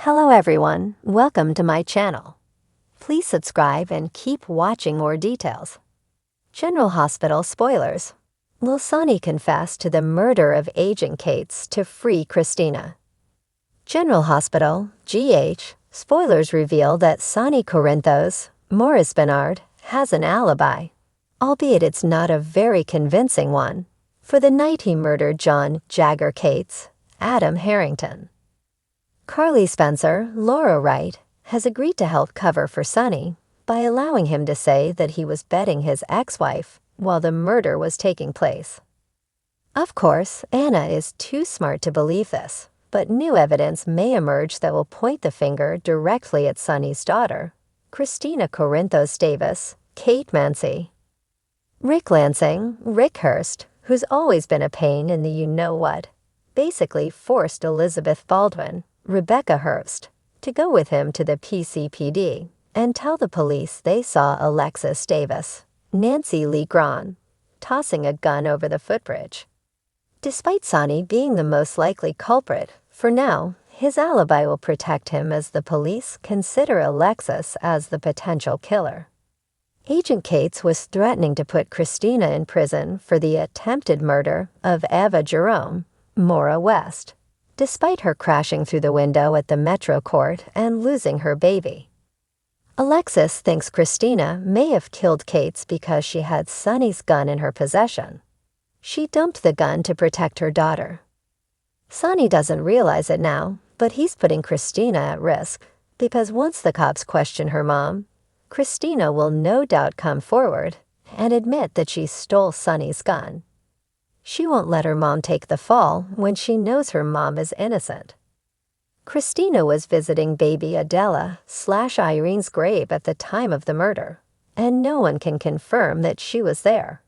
Hello everyone, welcome to my channel. Please subscribe and keep watching more details. General Hospital spoilers. Will Sonny confess to the murder of Agent Cates to free Kristina? General Hospital, GH, spoilers reveal that Sonny Corinthos, Maurice Bernard, has an alibi, albeit it's not a very convincing one, for the night he murdered John Jagger Cates, Adam Harrington. Carly Spencer, Laura Wright, has agreed to help cover for Sonny by allowing him to say that he was bedding his ex-wife while the murder was taking place. Of course, Anna is too smart to believe this, but new evidence may emerge that will point the finger directly at Sonny's daughter, Kristina Corinthos Davis, Kate Mancy. Rick Lansing, Rick Hurst, who's always been a pain in the you-know-what, basically forced Elizabeth Baldwin, Rebecca Hurst, to go with him to the PCPD and tell the police they saw Alexis Davis, Nancy Lee Grahn, tossing a gun over the footbridge. Despite Sonny being the most likely culprit, for now, his alibi will protect him as the police consider Alexis as the potential killer. Agent Cates was threatening to put Kristina in prison for the attempted murder of Eva Jerome, Maura West, despite her crashing through the window at the Metro Court and losing her baby. Alexis thinks Kristina may have killed Cates because she had Sonny's gun in her possession. She dumped the gun to protect her daughter. Sonny doesn't realize it now, but he's putting Kristina at risk because once the cops question her mom, Kristina will no doubt come forward and admit that she stole Sonny's gun. She won't let her mom take the fall when she knows her mom is innocent. Kristina was visiting baby Adela/Irene's grave at the time of the murder, and no one can confirm that she was there.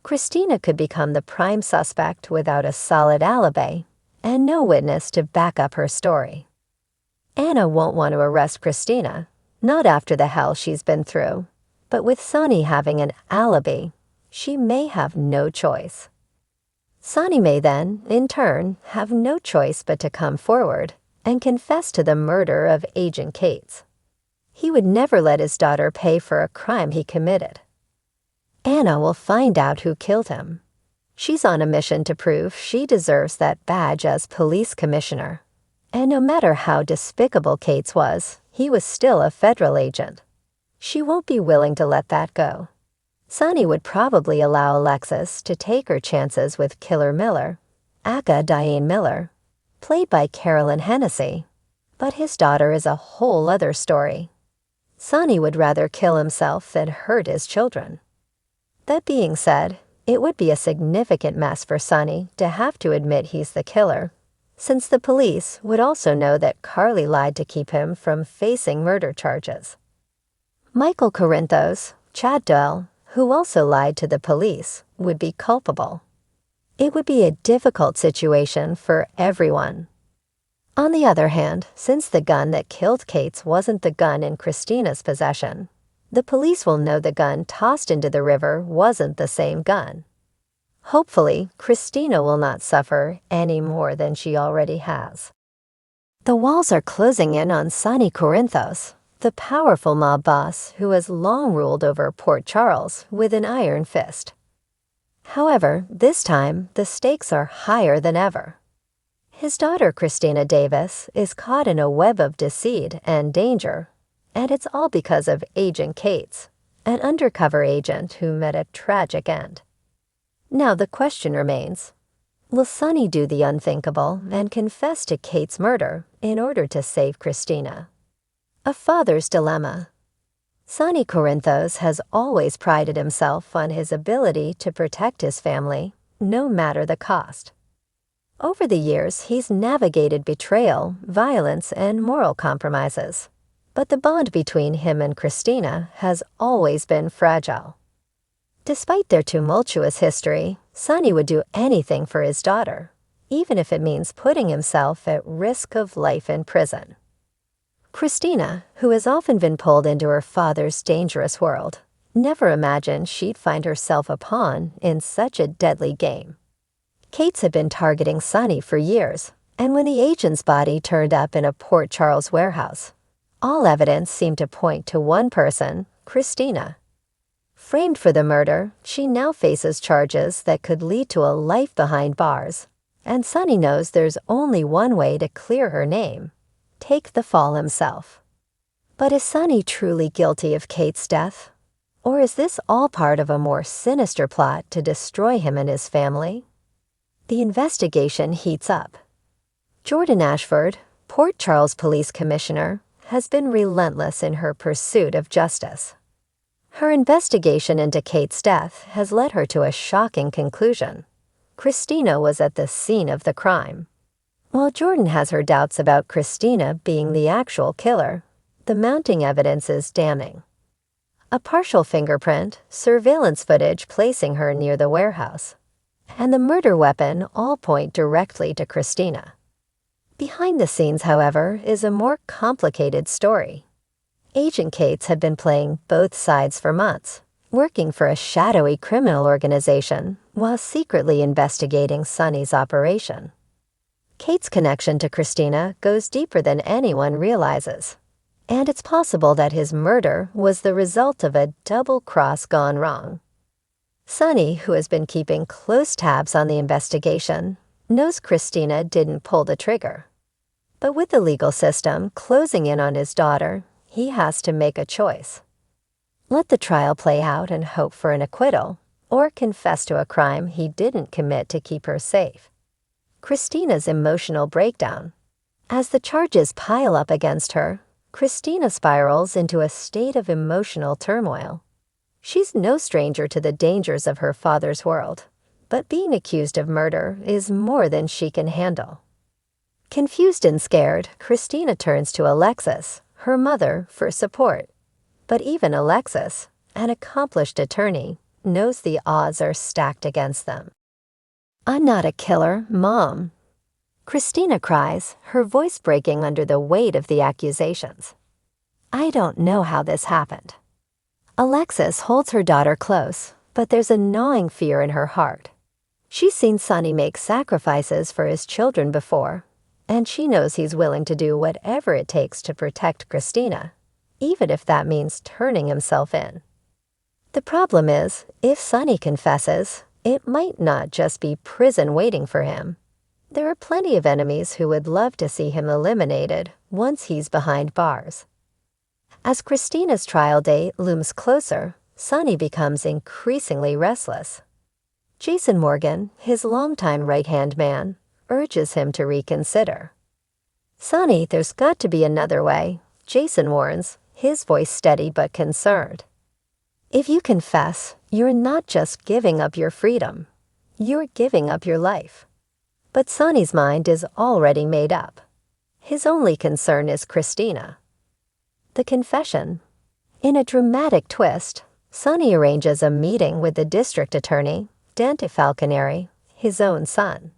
Kristina could become the prime suspect without a solid alibi and no witness to back up her story. Anna won't want to arrest Kristina, not after the hell she's been through, but with Sonny having an alibi, she may have no choice. Sonny may then, in turn, have no choice but to come forward and confess to the murder of Agent Cates. He would never let his daughter pay for a crime he committed. Anna will find out who killed him. She's on a mission to prove she deserves that badge as police commissioner. And no matter how despicable Cates was, he was still a federal agent. She won't be willing to let that go. Sonny would probably allow Alexis to take her chances with Killer Miller, aka Diane Miller, played by Carolyn Hennessy, but his daughter is a whole other story. Sonny would rather kill himself than hurt his children. That being said, it would be a significant mess for Sonny to have to admit he's the killer, since the police would also know that Carly lied to keep him from facing murder charges. Michael Corinthos, Chad Doyle, who also lied to the police, would be culpable. It would be a difficult situation for everyone. On the other hand, since the gun that killed Cates wasn't the gun in Kristina's possession, the police will know the gun tossed into the river wasn't the same gun. Hopefully, Kristina will not suffer any more than she already has. The walls are closing in on Sonny Corinthos, the powerful mob boss who has long ruled over Port Charles with an iron fist. However, this time, the stakes are higher than ever. His daughter Kristina Davis is caught in a web of deceit and danger, and it's all because of Agent Cates, an undercover agent who met a tragic end. Now the question remains, will Sonny do the unthinkable and confess to Cates' murder in order to save Kristina? A father's dilemma. Sonny Corinthos has always prided himself on his ability to protect his family, no matter the cost. Over the years, he's navigated betrayal, violence, and moral compromises. But the bond between him and Kristina has always been fragile. Despite their tumultuous history, Sonny would do anything for his daughter, even if it means putting himself at risk of life in prison. Kristina, who has often been pulled into her father's dangerous world, never imagined she'd find herself a pawn in such a deadly game. Cates had been targeting Sonny for years, And when the agent's body turned up in a Port Charles warehouse, all evidence seemed to point to one person, Kristina. Framed for the murder, she now faces charges that could lead to a life behind bars. And Sonny knows there's only one way to clear her name: take the fall himself. But is Sonny truly guilty of Kate's death? Or is this all part of a more sinister plot to destroy him and his family? The investigation heats up. Jordan Ashford, Port Charles Police Commissioner, has been relentless in her pursuit of justice. Her investigation into Kate's death has led her to a shocking conclusion. Kristina was at the scene of the crime. While Jordan has her doubts about Kristina being the actual killer, the mounting evidence is damning. A partial fingerprint, surveillance footage placing her near the warehouse, and the murder weapon all point directly to Kristina. Behind the scenes, however, is a more complicated story. Agent Cates had been playing both sides for months, working for a shadowy criminal organization while secretly investigating Sonny's operation. Kate's connection to Kristina goes deeper than anyone realizes, and it's possible that his murder was the result of a double cross gone wrong. Sonny, who has been keeping close tabs on the investigation, knows Kristina didn't pull the trigger. But with the legal system closing in on his daughter, he has to make a choice. Let the trial play out and hope for an acquittal, or confess to a crime he didn't commit to keep her safe. Kristina's emotional breakdown. As the charges pile up against her, Kristina spirals into a state of emotional turmoil. She's no stranger to the dangers of her father's world, but being accused of murder is more than she can handle. Confused and scared, Kristina turns to Alexis, her mother, for support. But even Alexis, an accomplished attorney, knows the odds are stacked against them. "I'm not a killer, Mom," Kristina cries, her voice breaking under the weight of the accusations. "I don't know how this happened." Alexis holds her daughter close, but there's a gnawing fear in her heart. She's seen Sonny make sacrifices for his children before, and she knows he's willing to do whatever it takes to protect Kristina, even if that means turning himself in. The problem is, if Sonny confesses, it might not just be prison waiting for him. There are plenty of enemies who would love to see him eliminated once he's behind bars. As Kristina's trial date looms closer, Sonny becomes increasingly restless. Jason Morgan, his longtime right-hand man, urges him to reconsider. "Sonny, there's got to be another way," Jason warns, his voice steady but concerned. "If you confess, you're not just giving up your freedom, you're giving up your life." But Sonny's mind is already made up. His only concern is Kristina. The confession. In a dramatic twist, Sonny arranges a meeting with the district attorney, Dante Falconeri, his own son.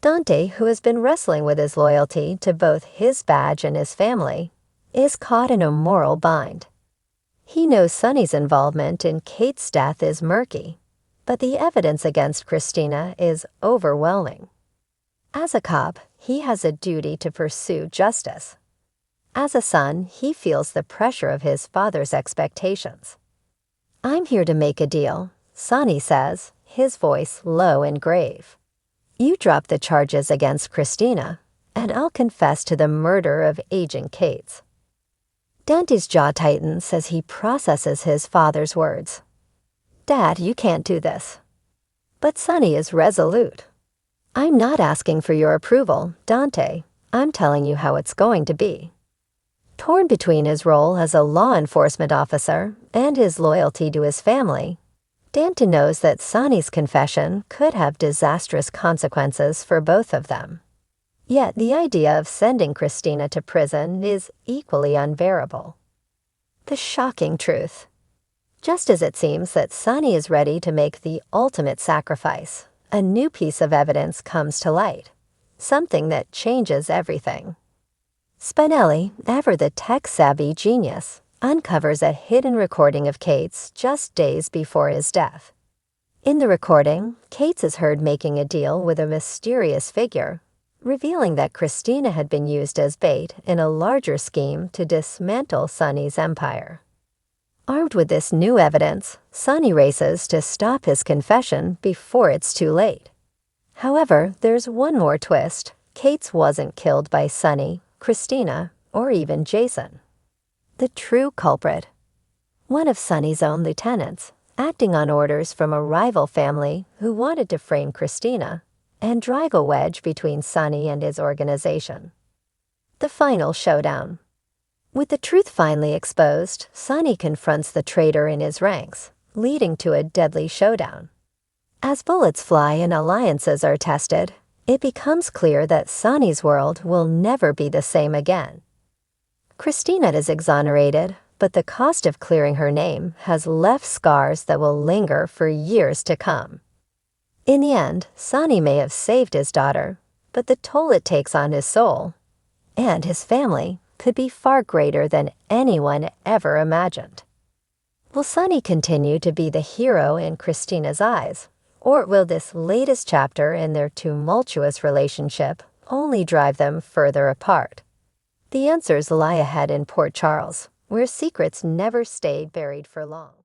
Dante, who has been wrestling with his loyalty to both his badge and his family, is caught in a moral bind. He knows Sonny's involvement in Kate's death is murky, but the evidence against Kristina is overwhelming. As a cop, he has a duty to pursue justice. As a son, he feels the pressure of his father's expectations. "I'm here to make a deal," Sonny says, his voice low and grave. "You drop the charges against Kristina, and I'll confess to the murder of Agent Cates." Dante's jaw tightens as he processes his father's words. "Dad, you can't do this." But Sonny is resolute. "I'm not asking for your approval, Dante. I'm telling you how it's going to be." Torn between his role as a law enforcement officer and his loyalty to his family, Dante knows that Sonny's confession could have disastrous consequences for both of them. Yet the idea of sending Kristina to prison is equally unbearable. The shocking truth. Just as it seems that Sonny is ready to make the ultimate sacrifice, a new piece of evidence comes to light, something that changes everything. Spinelli, ever the tech-savvy genius, uncovers a hidden recording of Cates just days before his death. In the recording, Cates is heard making a deal with a mysterious figure, revealing that Kristina had been used as bait in a larger scheme to dismantle Sonny's empire. Armed with this new evidence, Sonny races to stop his confession before it's too late. However, there's one more twist. Kate's wasn't killed by Sonny, Kristina, or even Jason. The true culprit, one of Sonny's own lieutenants, acting on orders from a rival family who wanted to frame Kristina and drive a wedge between Sonny and his organization. The final showdown. With the truth finally exposed, Sonny confronts the traitor in his ranks, leading to a deadly showdown. As bullets fly and alliances are tested, it becomes clear that Sonny's world will never be the same again. Kristina is exonerated, but the cost of clearing her name has left scars that will linger for years to come. In the end, Sonny may have saved his daughter, but the toll it takes on his soul and his family could be far greater than anyone ever imagined. Will Sonny continue to be the hero in Kristina's eyes, or will this latest chapter in their tumultuous relationship only drive them further apart? The answers lie ahead in Port Charles, where secrets never stayed buried for long.